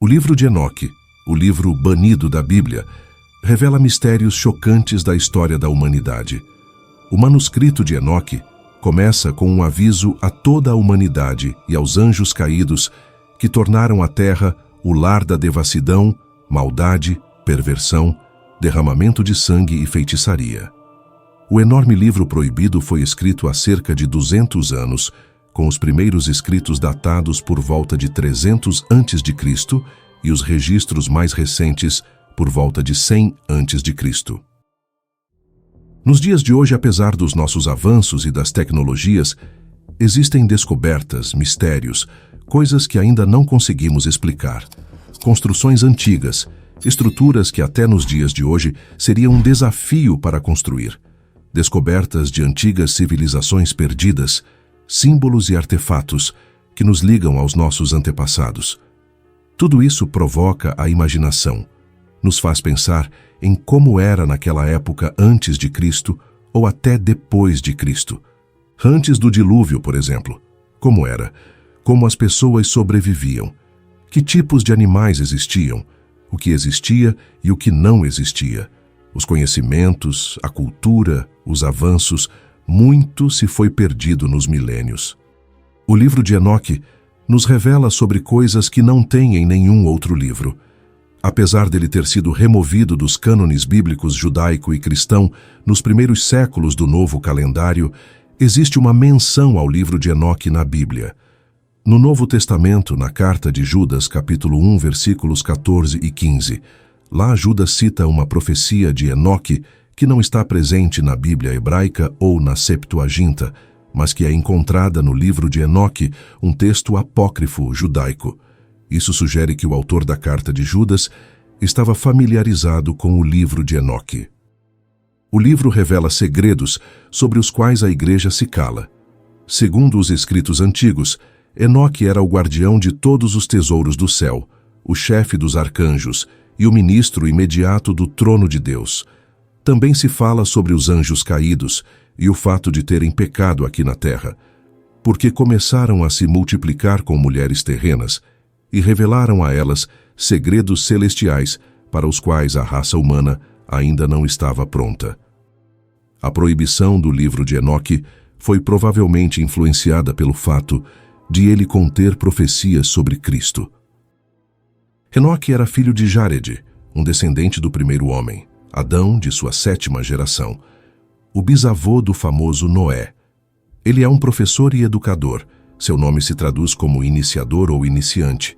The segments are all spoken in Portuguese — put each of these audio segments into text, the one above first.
O livro de Enoque, o livro banido da Bíblia, revela mistérios chocantes da história da humanidade. O manuscrito de Enoque começa com um aviso a toda a humanidade e aos anjos caídos que tornaram a terra o lar da devassidão, maldade, perversão, derramamento de sangue e feitiçaria. O enorme livro proibido foi escrito há cerca de 200 anos, com os primeiros escritos datados por volta de 300 a.C. e os registros mais recentes por volta de 100 a.C. Nos dias de hoje, apesar dos nossos avanços e das tecnologias, existem descobertas, mistérios, coisas que ainda não conseguimos explicar. Construções antigas, estruturas que até nos dias de hoje seriam um desafio para construir. Descobertas de antigas civilizações perdidas, símbolos e artefatos que nos ligam aos nossos antepassados. Tudo isso provoca a imaginação, nos faz pensar em como era naquela época antes de Cristo ou até depois de Cristo. Antes do dilúvio, por exemplo, como era? Como as pessoas sobreviviam? Que tipos de animais existiam? O que existia e o que não existia? Os conhecimentos, a cultura, os avanços, muito se foi perdido nos milênios. O livro de Enoque nos revela sobre coisas que não tem em nenhum outro livro. Apesar dele ter sido removido dos cânones bíblicos judaico e cristão nos primeiros séculos do novo calendário, existe uma menção ao livro de Enoque na Bíblia. No Novo Testamento, na carta de Judas, capítulo 1, versículos 14 e 15, lá Judas cita uma profecia de Enoque que não está presente na Bíblia hebraica ou na Septuaginta, mas que é encontrada no livro de Enoque, um texto apócrifo judaico. Isso sugere que o autor da carta de Judas estava familiarizado com o livro de Enoque. O livro revela segredos sobre os quais a igreja se cala. Segundo os escritos antigos, Enoque era o guardião de todos os tesouros do céu, o chefe dos arcanjos e o ministro imediato do trono de Deus. Também se fala sobre os anjos caídos e o fato de terem pecado aqui na terra, porque começaram a se multiplicar com mulheres terrenas e revelaram a elas segredos celestiais para os quais a raça humana ainda não estava pronta. A proibição do livro de Enoque foi provavelmente influenciada pelo fato de ele conter profecias sobre Cristo. Enoque era filho de Jared, um descendente do primeiro homem, Adão, de sua 7ª geração, o bisavô do famoso Noé. Ele é um professor e educador. Seu nome se traduz como iniciador ou iniciante.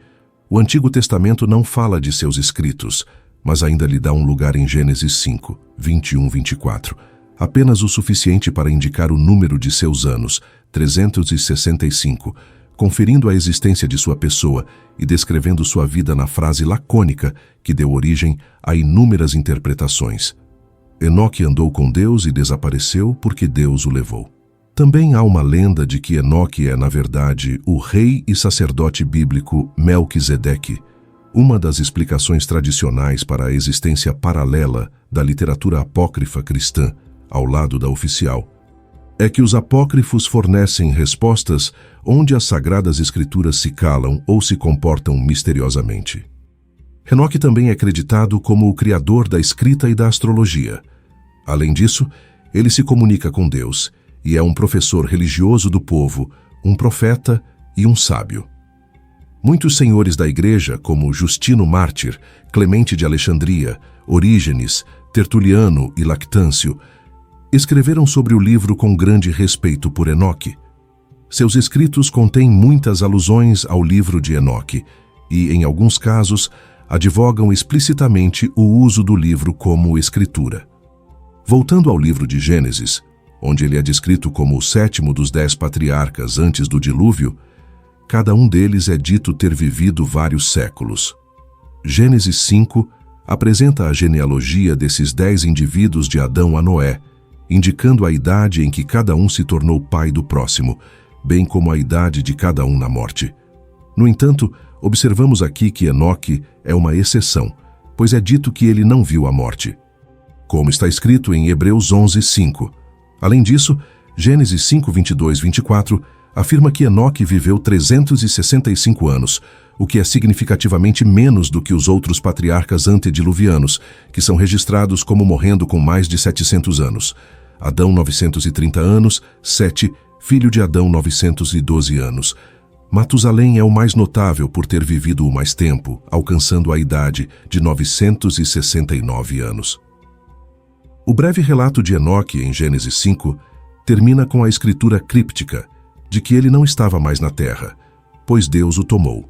O Antigo Testamento não fala de seus escritos, mas ainda lhe dá um lugar em Gênesis 5, 21-24, apenas o suficiente para indicar o número de seus anos, 365, conferindo a existência de sua pessoa e descrevendo sua vida na frase lacônica que deu origem a inúmeras interpretações. Enoque andou com Deus e desapareceu porque Deus o levou. Também há uma lenda de que Enoque é, na verdade, o rei e sacerdote bíblico Melquisedeque, uma das explicações tradicionais para a existência paralela da literatura apócrifa cristã, ao lado da oficial. É que os apócrifos fornecem respostas onde as sagradas escrituras se calam ou se comportam misteriosamente. Enoque também é acreditado como o criador da escrita e da astrologia. Além disso, ele se comunica com Deus e é um professor religioso do povo, um profeta e um sábio. Muitos senhores da igreja, como Justino Mártir, Clemente de Alexandria, Orígenes, Tertuliano e Lactâncio, escreveram sobre o livro com grande respeito por Enoque. Seus escritos contêm muitas alusões ao livro de Enoque e, em alguns casos, advogam explicitamente o uso do livro como escritura. Voltando ao livro de Gênesis, onde ele é descrito como o 7º dos 10 patriarcas antes do dilúvio, cada um deles é dito ter vivido vários séculos. Gênesis 5 apresenta a genealogia desses 10 indivíduos de Adão a Noé, indicando a idade em que cada um se tornou pai do próximo, bem como a idade de cada um na morte. No entanto, observamos aqui que Enoque é uma exceção, pois é dito que ele não viu a morte, como está escrito em Hebreus 11:5. Além disso, Gênesis 5, 22-24 afirma que Enoque viveu 365 anos, o que é significativamente menos do que os outros patriarcas antediluvianos, que são registrados como morrendo com mais de 700 anos. Adão, 930 anos, Sete, filho de Adão, 912 anos. Matusalém é o mais notável por ter vivido o mais tempo, alcançando a idade de 969 anos. O breve relato de Enoque, em Gênesis 5, termina com a escritura críptica de que ele não estava mais na terra, pois Deus o tomou.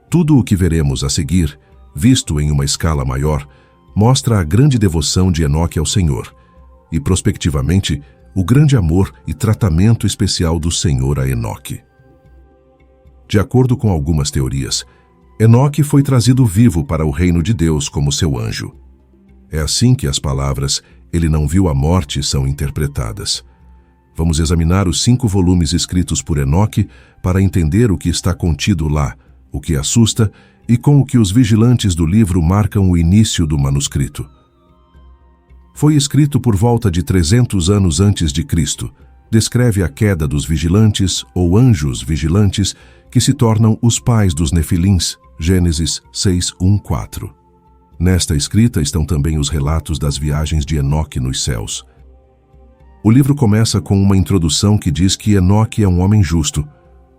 Tudo o que veremos a seguir, visto em uma escala maior, mostra a grande devoção de Enoque ao Senhor e, prospectivamente, o grande amor e tratamento especial do Senhor a Enoque. De acordo com algumas teorias, Enoque foi trazido vivo para o reino de Deus como seu anjo. É assim que as palavras "ele não viu a morte" são interpretadas. Vamos examinar os 5 volumes escritos por Enoque para entender o que está contido lá, o que assusta e com o que os vigilantes do livro marcam o início do manuscrito. Foi escrito por volta de 300 anos antes de Cristo. Descreve a queda dos vigilantes ou anjos vigilantes que se tornam os pais dos Nefilins, Gênesis 6:1-4. Nesta escrita estão também os relatos das viagens de Enoque nos céus. O livro começa com uma introdução que diz que Enoque é um homem justo,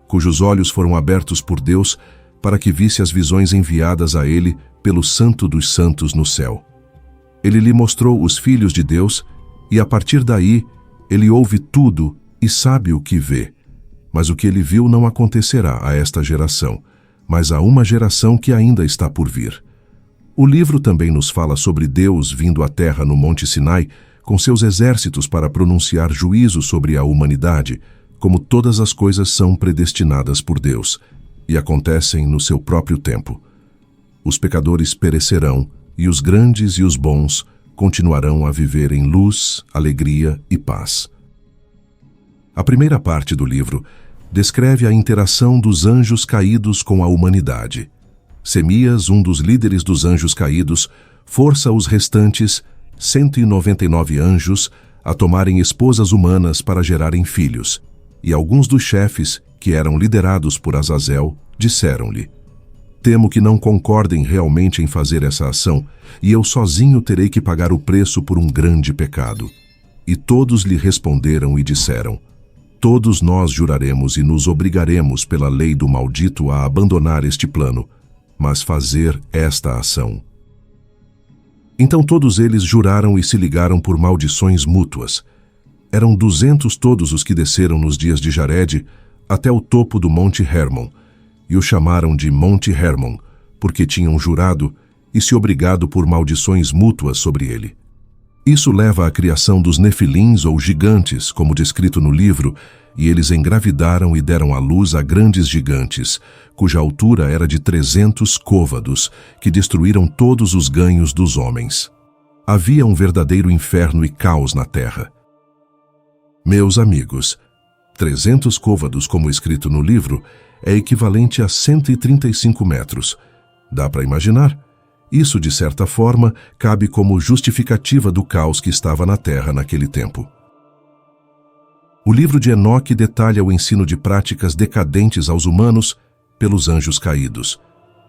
cujos olhos foram abertos por Deus para que visse as visões enviadas a ele pelo Santo dos Santos no céu. Ele lhe mostrou os filhos de Deus e, a partir daí, ele ouve tudo e sabe o que vê. Mas o que ele viu não acontecerá a esta geração, mas a uma geração que ainda está por vir. O livro também nos fala sobre Deus vindo à terra no Monte Sinai com seus exércitos para pronunciar juízo sobre a humanidade, como todas as coisas são predestinadas por Deus e acontecem no seu próprio tempo. Os pecadores perecerão e os grandes e os bons continuarão a viver em luz, alegria e paz. A primeira parte do livro descreve a interação dos anjos caídos com a humanidade. Semias, um dos líderes dos anjos caídos, força os restantes 199 anjos a tomarem esposas humanas para gerarem filhos, e alguns dos chefes, que eram liderados por Azazel, disseram-lhe: "Temo que não concordem realmente em fazer essa ação, e eu sozinho terei que pagar o preço por um grande pecado." E todos lhe responderam e disseram: "Todos nós juraremos e nos obrigaremos pela lei do maldito a abandonar este plano, mas fazer esta ação." Então todos eles juraram e se ligaram por maldições mútuas. Eram 200 todos os que desceram nos dias de Jared até o topo do Monte Hermon, e o chamaram de Monte Hermon, porque tinham jurado e se obrigado por maldições mútuas sobre ele. Isso leva à criação dos Nefilins ou gigantes, como descrito no livro, e eles engravidaram e deram à luz a grandes gigantes, cuja altura era de 300 côvados, que destruíram todos os ganhos dos homens. Havia um verdadeiro inferno e caos na terra. Meus amigos, 300 côvados, como escrito no livro, é equivalente a 135 metros. Dá para imaginar? Isso, de certa forma, cabe como justificativa do caos que estava na terra naquele tempo. O livro de Enoque detalha o ensino de práticas decadentes aos humanos pelos anjos caídos.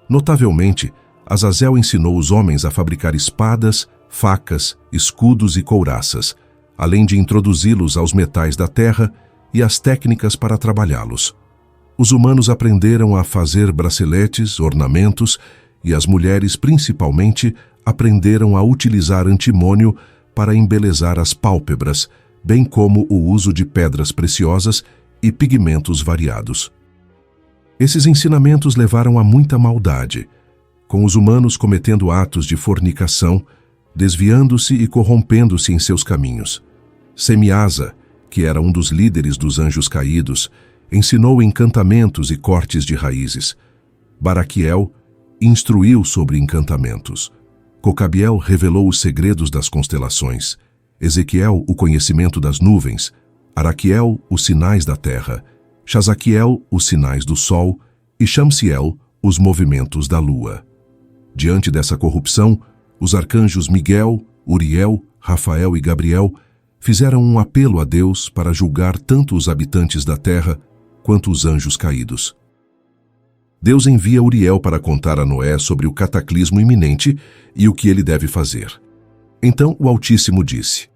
Notavelmente, Azazel ensinou os homens a fabricar espadas, facas, escudos e couraças, além de introduzi-los aos metais da terra e às técnicas para trabalhá-los. Os humanos aprenderam a fazer braceletes, ornamentos, e as mulheres, principalmente, aprenderam a utilizar antimônio para embelezar as pálpebras, bem como o uso de pedras preciosas e pigmentos variados. Esses ensinamentos levaram a muita maldade, com os humanos cometendo atos de fornicação, desviando-se e corrompendo-se em seus caminhos. Semiasa, que era um dos líderes dos anjos caídos, ensinou encantamentos e cortes de raízes. Baraquiel instruiu sobre encantamentos. Cocabiel revelou os segredos das constelações. Ezequiel, o conhecimento das nuvens. Araquiel, os sinais da terra. Chazaquiel, os sinais do sol. E Shamsiel, os movimentos da lua. Diante dessa corrupção, os arcanjos Miguel, Uriel, Rafael e Gabriel fizeram um apelo a Deus para julgar tanto os habitantes da terra quanto os anjos caídos. Deus envia Uriel para contar a Noé sobre o cataclismo iminente e o que ele deve fazer. Então o Altíssimo disse: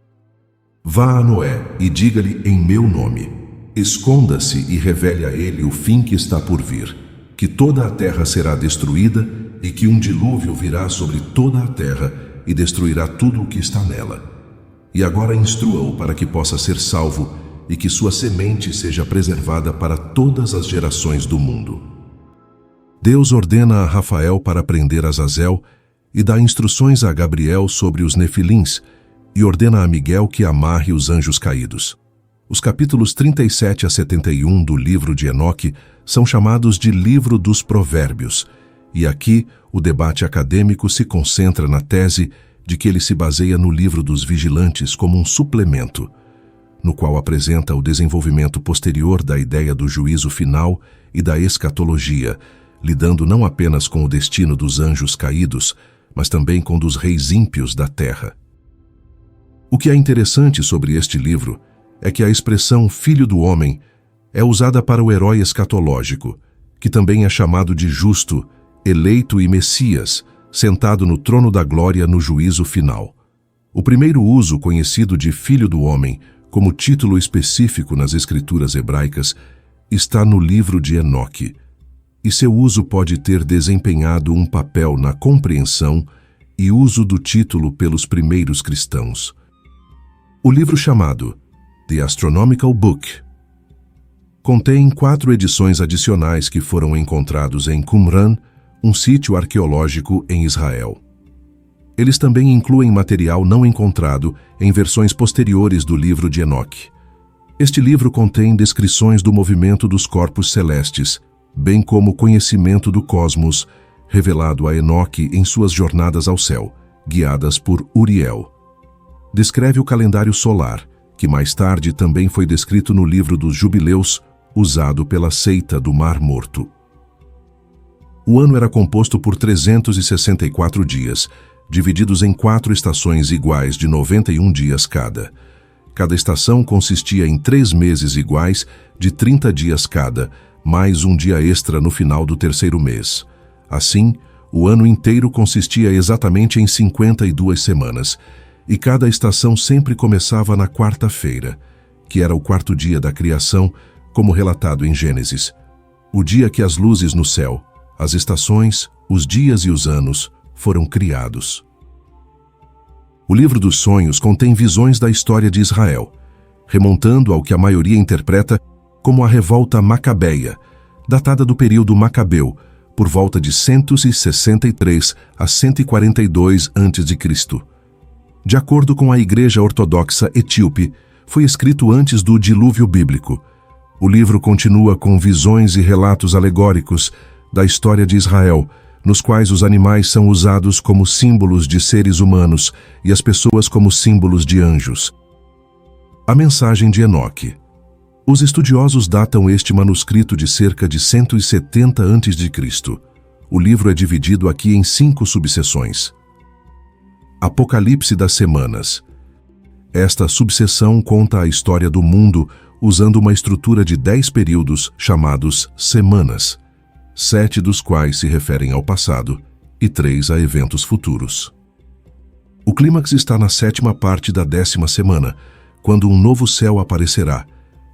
Vá a Noé e diga-lhe em meu nome: esconda-se e revele a ele o fim que está por vir, que toda a terra será destruída e que um dilúvio virá sobre toda a terra e destruirá tudo o que está nela. E agora instrua-o para que possa ser salvo e que sua semente seja preservada para todas as gerações do mundo. Deus ordena a Rafael para prender Azazel e dá instruções a Gabriel sobre os nefilins e ordena a Miguel que amarre os anjos caídos. Os capítulos 37 a 71 do livro de Enoque são chamados de Livro dos Provérbios, e aqui o debate acadêmico se concentra na tese de que ele se baseia no livro dos vigilantes como um suplemento, no qual apresenta o desenvolvimento posterior da ideia do juízo final e da escatologia, lidando não apenas com o destino dos anjos caídos, mas também com dos reis ímpios da terra. O que é interessante sobre este livro é que a expressão Filho do Homem é usada para o herói escatológico, que também é chamado de justo, eleito e Messias, sentado no trono da glória no juízo final. O primeiro uso conhecido de Filho do Homem, como título específico nas escrituras hebraicas, está no livro de Enoque, e seu uso pode ter desempenhado um papel na compreensão e uso do título pelos primeiros cristãos. O livro chamado The Astronomical Book contém 4 edições adicionais que foram encontrados em Qumran, um sítio arqueológico em Israel. Eles também incluem material não encontrado em versões posteriores do livro de Enoque. Este livro contém descrições do movimento dos corpos celestes, bem como conhecimento do cosmos, revelado a Enoque em suas jornadas ao céu, guiadas por Uriel. Descreve o calendário solar, que mais tarde também foi descrito no livro dos Jubileus, usado pela seita do Mar Morto. O ano era composto por 364 dias, divididos em 4 estações iguais de 91 dias cada. Cada estação consistia em 3 meses iguais de 30 dias cada, mais um dia extra no final do terceiro mês. Assim, o ano inteiro consistia exatamente em 52 semanas, e cada estação sempre começava na quarta-feira, que era o 4º dia da criação, como relatado em Gênesis, o dia que as luzes no céu, as estações, os dias e os anos foram criados. O livro dos sonhos contém visões da história de Israel, remontando ao que a maioria interpreta como a revolta macabeia, datada do período macabeu, por volta de 163 a 142 a.C. De acordo com a Igreja Ortodoxa Etíope, foi escrito antes do dilúvio bíblico. O livro continua com visões e relatos alegóricos da história de Israel, nos quais os animais são usados como símbolos de seres humanos e as pessoas como símbolos de anjos. A mensagem de Enoque. Os estudiosos datam este manuscrito de cerca de 170 a.C. O livro é dividido aqui em 5 subseções. Apocalipse das Semanas. Esta subseção conta a história do mundo usando uma estrutura de 10 períodos chamados semanas, 7 dos quais se referem ao passado e 3 a eventos futuros. O clímax está na 7ª parte da 10ª semana, quando um novo céu aparecerá,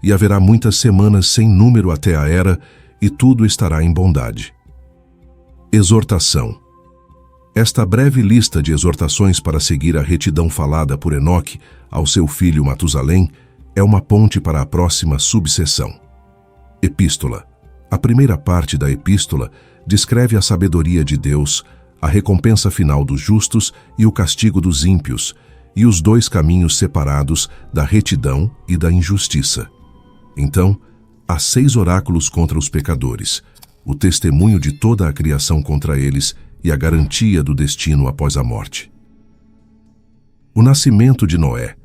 e haverá muitas semanas sem número até a era, e tudo estará em bondade. Exortação. Esta breve lista de exortações para seguir a retidão falada por Enoque ao seu filho Matusalém é uma ponte para a próxima subseção. Epístola. A primeira parte da epístola descreve a sabedoria de Deus, a recompensa final dos justos e o castigo dos ímpios, e os 2 caminhos separados da retidão e da injustiça. Então, há 6 oráculos contra os pecadores, o testemunho de toda a criação contra eles e a garantia do destino após a morte. O nascimento de Noé.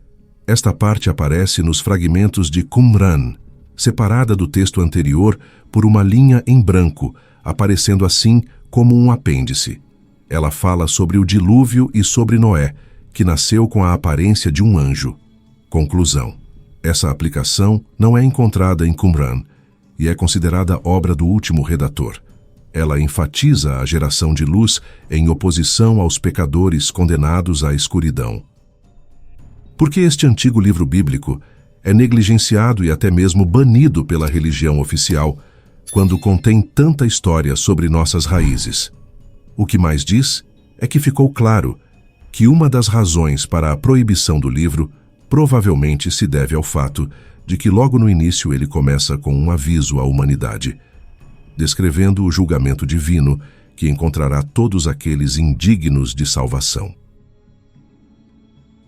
Esta parte aparece nos fragmentos de Qumran, separada do texto anterior por uma linha em branco, aparecendo assim como um apêndice. Ela fala sobre o dilúvio e sobre Noé, que nasceu com a aparência de um anjo. Conclusão. Essa aplicação não é encontrada em Qumran e é considerada obra do último redator. Ela enfatiza a geração de luz em oposição aos pecadores condenados à escuridão. Porque este antigo livro bíblico é negligenciado e até mesmo banido pela religião oficial, quando contém tanta história sobre nossas raízes. O que mais diz é que ficou claro que uma das razões para a proibição do livro provavelmente se deve ao fato de que logo no início ele começa com um aviso à humanidade, descrevendo o julgamento divino que encontrará todos aqueles indignos de salvação.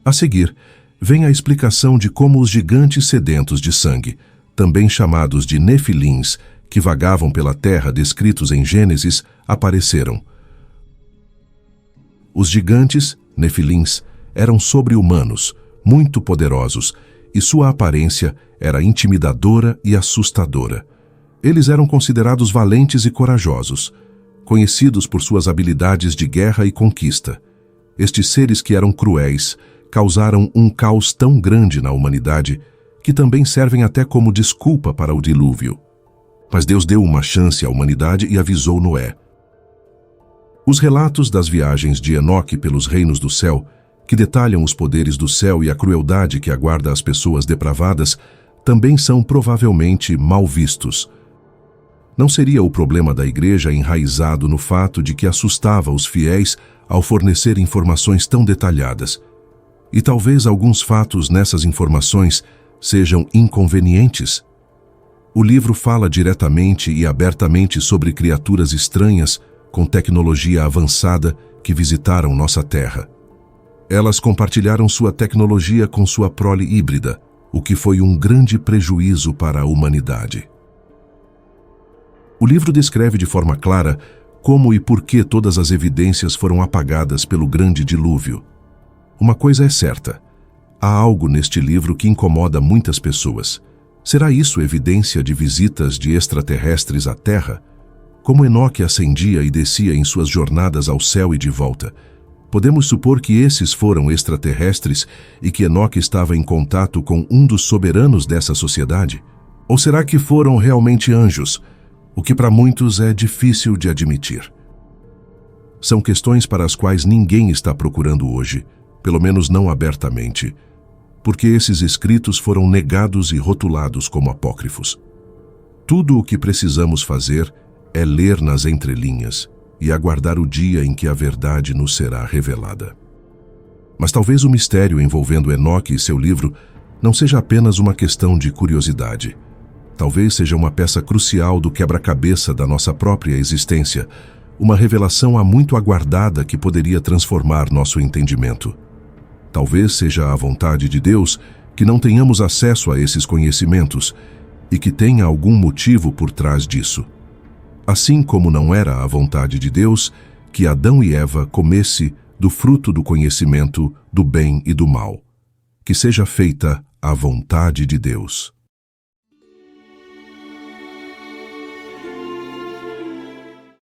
A seguir, vem a explicação de como os gigantes sedentos de sangue, também chamados de nefilins, que vagavam pela terra descritos em Gênesis, apareceram. Os gigantes, nefilins, eram sobre-humanos, muito poderosos, e sua aparência era intimidadora e assustadora. Eles eram considerados valentes e corajosos, conhecidos por suas habilidades de guerra e conquista. Estes seres que eram cruéis causaram um caos tão grande na humanidade que também servem até como desculpa para o dilúvio. Mas Deus deu uma chance à humanidade e avisou Noé. Os relatos das viagens de Enoque pelos reinos do céu, que detalham os poderes do céu e a crueldade que aguarda as pessoas depravadas, também são provavelmente mal vistos. Não seria o problema da igreja enraizado no fato de que assustava os fiéis ao fornecer informações tão detalhadas. E talvez alguns fatos nessas informações sejam inconvenientes. O livro fala diretamente e abertamente sobre criaturas estranhas com tecnologia avançada que visitaram nossa Terra. Elas compartilharam sua tecnologia com sua prole híbrida, o que foi um grande prejuízo para a humanidade. O livro descreve de forma clara como e por que todas as evidências foram apagadas pelo grande dilúvio. Uma coisa é certa: há algo neste livro que incomoda muitas pessoas. Será isso evidência de visitas de extraterrestres à Terra? Como Enoque ascendia e descia em suas jornadas ao céu e de volta, podemos supor que esses foram extraterrestres e que Enoque estava em contato com um dos soberanos dessa sociedade? Ou será que foram realmente anjos, o que para muitos é difícil de admitir? São questões para as quais ninguém está procurando hoje, pelo menos não abertamente, porque esses escritos foram negados e rotulados como apócrifos. Tudo o que precisamos fazer é ler nas entrelinhas e aguardar o dia em que a verdade nos será revelada. Mas talvez o mistério envolvendo Enoque e seu livro não seja apenas uma questão de curiosidade. Talvez seja uma peça crucial do quebra-cabeça da nossa própria existência, uma revelação há muito aguardada que poderia transformar nosso entendimento. Talvez seja a vontade de Deus que não tenhamos acesso a esses conhecimentos e que tenha algum motivo por trás disso. Assim como não era a vontade de Deus que Adão e Eva comessem do fruto do conhecimento do bem e do mal. Que seja feita a vontade de Deus.